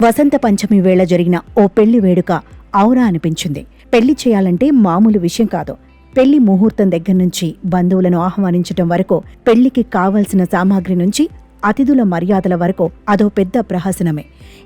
వసంత పంచమి వేళ జరిగిన ఓ పెళ్లి వేడుక ఔరా అనిపించింది. పెళ్లి చేయాలంటే మామూలు విషయం కాదు. పెళ్లి ముహూర్తం దగ్గర నుంచి బంధువులను ఆహ్వానించటం వరకు, పెళ్లికి కావలసిన సామాగ్రి నుంచి అతిథుల మర్యాదల వరకు అదో పెద్ద ప్రహసనమే.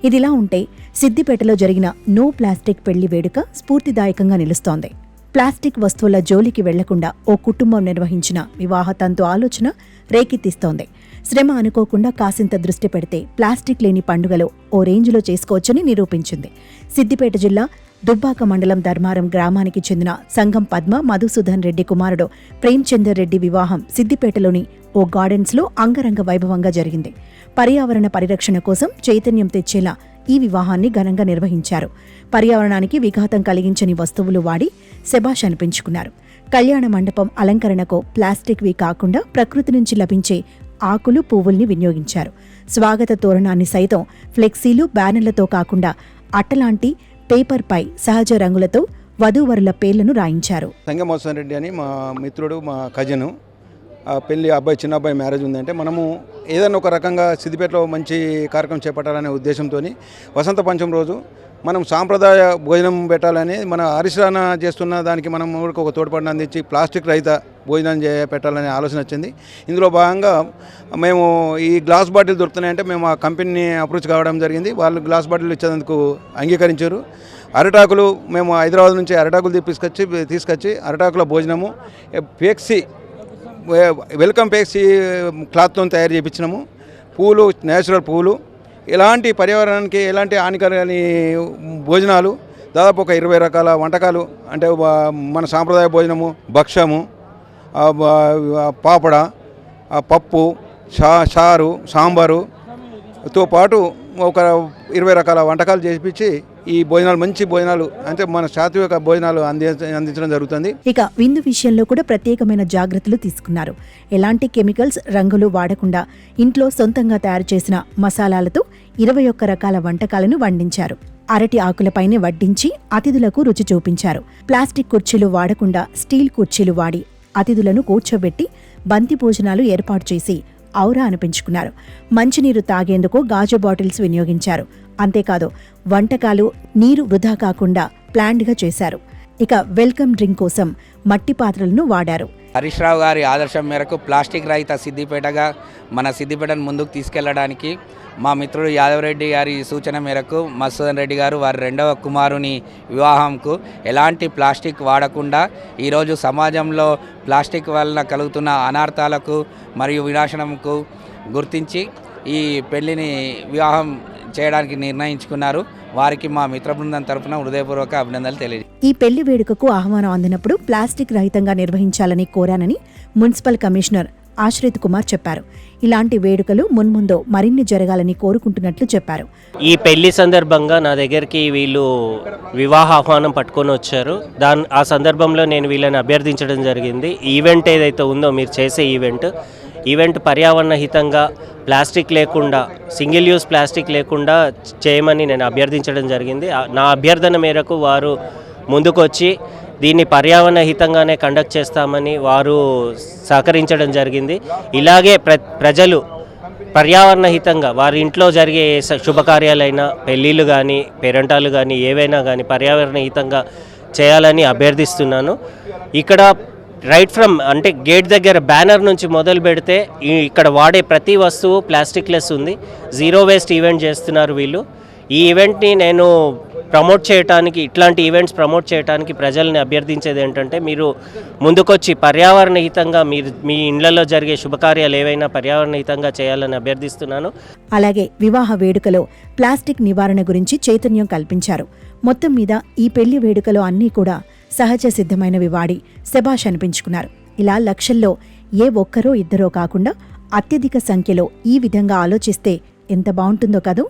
ఇదిలా ఉంటే సిద్దిపేటలో జరిగిన నో ప్లాస్టిక్ పెళ్లి వేడుక స్ఫూర్తిదాయకంగా నిలుస్తోంది. ప్లాస్టిక్ వస్తువుల జోలికి వెళ్లకుండా ఓ కుటుంబం నిర్వహించిన వివాహ తంతు ఆలోచన రేకెత్తిస్తోంది. శ్రమ అనుకోకుండా కాసింత దృష్టి పెడితే ప్లాస్టిక్ లేని పండుగలు ఓ రేంజ్లో చేసుకోవచ్చని నిరూపించింది. సిద్దిపేట జిల్లా దుబ్బాక మండలం ధర్మారం గ్రామానికి చెందిన సంగం పద్మ మధుసూదన్ రెడ్డి కుమారుడు ప్రేమ్చందర్ రెడ్డి వివాహం సిద్దిపేటలోని ఓ గార్డెన్స్లో అంగరంగ వైభవంగా జరిగింది. పర్యావరణ పరిరక్షణ కోసం చైతన్యం తెచ్చేలా ఈ వివాహాన్ని ఘనంగా నిర్వహించారు. పర్యావరణానికి విఘాతం కలిగించని వస్తువులు వాడి శభాష్ అనిపించుకున్నారు. కళ్యాణ మండపం అలంకరణకు ప్లాస్టిక్వి కాకుండా ప్రకృతి నుంచి లభించే ఆకులు, పువ్వుల్ని వినియోగించారు. స్వాగత తోరణాన్ని సైతం ఫ్లెక్సీలు, బ్యానర్లతో కాకుండా అట్టలాంటి పేపర్పై సహజ రంగులతో వధూవరుల పేర్లను రాయించారు. సంగమోత్సవం రెడ్డి అని మా మిత్రుడు, మా కజిను, పెళ్లి అబ్బాయి, చిన్న అబ్బాయి మ్యారేజ్ ఉందంటే మనము ఏదైనా ఒక రకంగా సిద్దిపేటలో మంచి కార్యక్రమం చేపట్టాలనే ఉద్దేశంతో వసంత పంచమి రోజు మనం సాంప్రదాయ భోజనం పెట్టాలని మన హరిశ్రాన చేస్తున్న దానికి మనం ఒక తోడ్పాటును అందించి ప్లాస్టిక్ రహిత భోజనం పెట్టాలనే ఆలోచన వచ్చింది. ఇందులో భాగంగా మేము ఈ గ్లాస్ బాటిల్ దొరుకుతున్నాయంటే మేము ఆ కంపెనీని అప్రోచ్ కావడం జరిగింది. వాళ్ళు గ్లాస్ బాటిల్ ఇచ్చేందుకు అంగీకరించారు. అరటాకులు మేము హైదరాబాద్ నుంచి అరటాకులు తీసుకొచ్చి అరటాకుల భోజనము, పేక్సీ వెల్కమ్ పేక్సీ క్లాత్తో తయారు చేయించినాము. పూలు, నేచురల్ పూలు, ఎలాంటి పర్యావరణానికి ఎలాంటి హానికరని భోజనాలు, దాదాపు ఒక 20 రకాల వంటకాలు, అంటే మన సాంప్రదాయ భోజనము, భక్ష్యము, పాపడ, పప్పు, చారు, సాంబారుతో పాటు ఒక 20 రకాల వంటకాలు చేపించి ఈ భోజనాలు, మంచి భోజనాలు, అంటే మన సాత్విక భోజనాలు అందించడం జరుగుతుంది. ఇక విందు విషయంలో కూడా ప్రత్యేకమైన జాగ్రత్తలు తీసుకున్నారు. ఎలాంటి కెమికల్స్, రంగులు వాడకుండా ఇంట్లో సొంతంగా తయారు చేసిన మసాలాలతో 21 రకాల వంటకాలను వండించారు. అరటి ఆకులపైనే వడ్డించి అతిథులకు రుచి చూపించారు. ప్లాస్టిక్ కుర్చీలు వాడకుండా స్టీల్ కుర్చీలు వాడి అతిథులను కూర్చోబెట్టి బంతి భోజనాలు ఏర్పాటు చేసి ఔరా అనిపించుకున్నారు. మంచినీరు తాగేందుకు గాజు బాటిల్స్ వినియోగించారు. అంతేకాదు వంటకాలు, నీరు వృధా కాకుండా ప్లాన్డ్గా చేశారు. ఇక వెల్కమ్ డ్రింక్ కోసం మట్టి పాత్రలను వాడారు. హరీష్ రావు గారి ఆదర్శం మేరకు ప్లాస్టిక్ రహిత సిద్దిపేటగా మన సిద్దిపేటను ముందుకు తీసుకెళ్లడానికి మా మిత్రుడు యాదవరెడ్డి గారి సూచన మేరకు మధుసూదన్ రెడ్డి గారు వారి 2వ కుమారుని వివాహంకు ఎలాంటి ప్లాస్టిక్ వాడకుండా ఈరోజు సమాజంలో ప్లాస్టిక్ వలన కలుగుతున్న అనార్థాలకు మరియు వినాశనంకు గుర్తించి ఈ పెళ్లిని వివాహం చేయడానికి నిర్ణయించుకున్నారు. వారికి మా మిత్ర బృందం తరపున హృదయపూర్వక అభినందనలు తెలియదు. ఈ పెళ్లి వేడుకకు ఆహ్వానం అందినప్పుడు ప్లాస్టిక్ రహితంగా నిర్వహించాలని కోరానని మున్సిపల్ కమిషనర్ ఆశ్రిత్ కుమార్ చెప్పారు. ఇలాంటి వేడుకలు మున్ముందు మరిన్ని జరగాలని కోరుకుంటున్నట్లు చెప్పారు. ఈ పెళ్లి సందర్భంగా నా దగ్గరికి వీళ్ళు వివాహ ఆహ్వానం పట్టుకొని వచ్చారు. ఆ సందర్భంలో నేను వీళ్ళని అభ్యర్థించడం జరిగింది. ఈవెంట్ ఏదైతే ఉందో, మీరు చేసే ఈవెంట్ పర్యావరణ హితంగా, ప్లాస్టిక్ లేకుండా, సింగిల్ యూజ్ ప్లాస్టిక్ లేకుండా చేయమని నేను అభ్యర్థించడం జరిగింది. నా అభ్యర్థన మేరకు వారు ముందుకొచ్చి దీన్ని పర్యావరణ హితంగానే కండక్ట్ చేస్తామని వారు సహకరించడం జరిగింది. ఇలాగే ప్రజలు పర్యావరణ హితంగా వారి ఇంట్లో జరిగే శుభకార్యాలైనా, పెళ్ళిళ్ళు కానీ, పేరంటాలు కానీ, ఏవైనా కానీ పర్యావరణ హితంగా చేయాలని అభ్యర్థిస్తున్నాను. ఇక్కడ రైట్ ఫ్రమ్, అంటే గేట్ దగ్గర బ్యానర్ నుంచి మొదలు పెడితే ఇక్కడ వాడే ప్రతి వస్తువు ప్లాస్టిక్ లెస్ ఉంది. జీరో వేస్ట్ ఈవెంట్ చేస్తున్నారు వీళ్ళు. ఈ ఈవెంట్ని నేను ప్రమోట్ చేయడానికి, ఇట్లాంటి ఈవెంట్స్ ప్రమోట్ చేయడానికి ప్రజల్ని అభ్యర్థించేది ఏంటంటే, మీరు ముందుకొచ్చి పర్యావరణ హితంగా మీ ఇళ్లలో జరిగే శుభకార్యాలు ఏవైనా పర్యావరణ హితంగా చేయాలని అభ్యర్థిస్తున్నాను. అలాగే వివాహ వేడుకలో ప్లాస్టిక్ నివారణ గురించి చైతన్యం కల్పించారు. మొత్తం మీద ఈ పెళ్లి వేడుకలో అన్నీ కూడా సహజ సిద్ధమైనవి వాడి శభాష్ అనిపించుకున్నారు. ఇలా లక్షల్లో ఏ ఒక్కరో ఇద్దరో కాకుండా అత్యధిక సంఖ్యలో ఈ విధంగా ఆలోచిస్తే ఎంత బాగుంటుందో కదూ.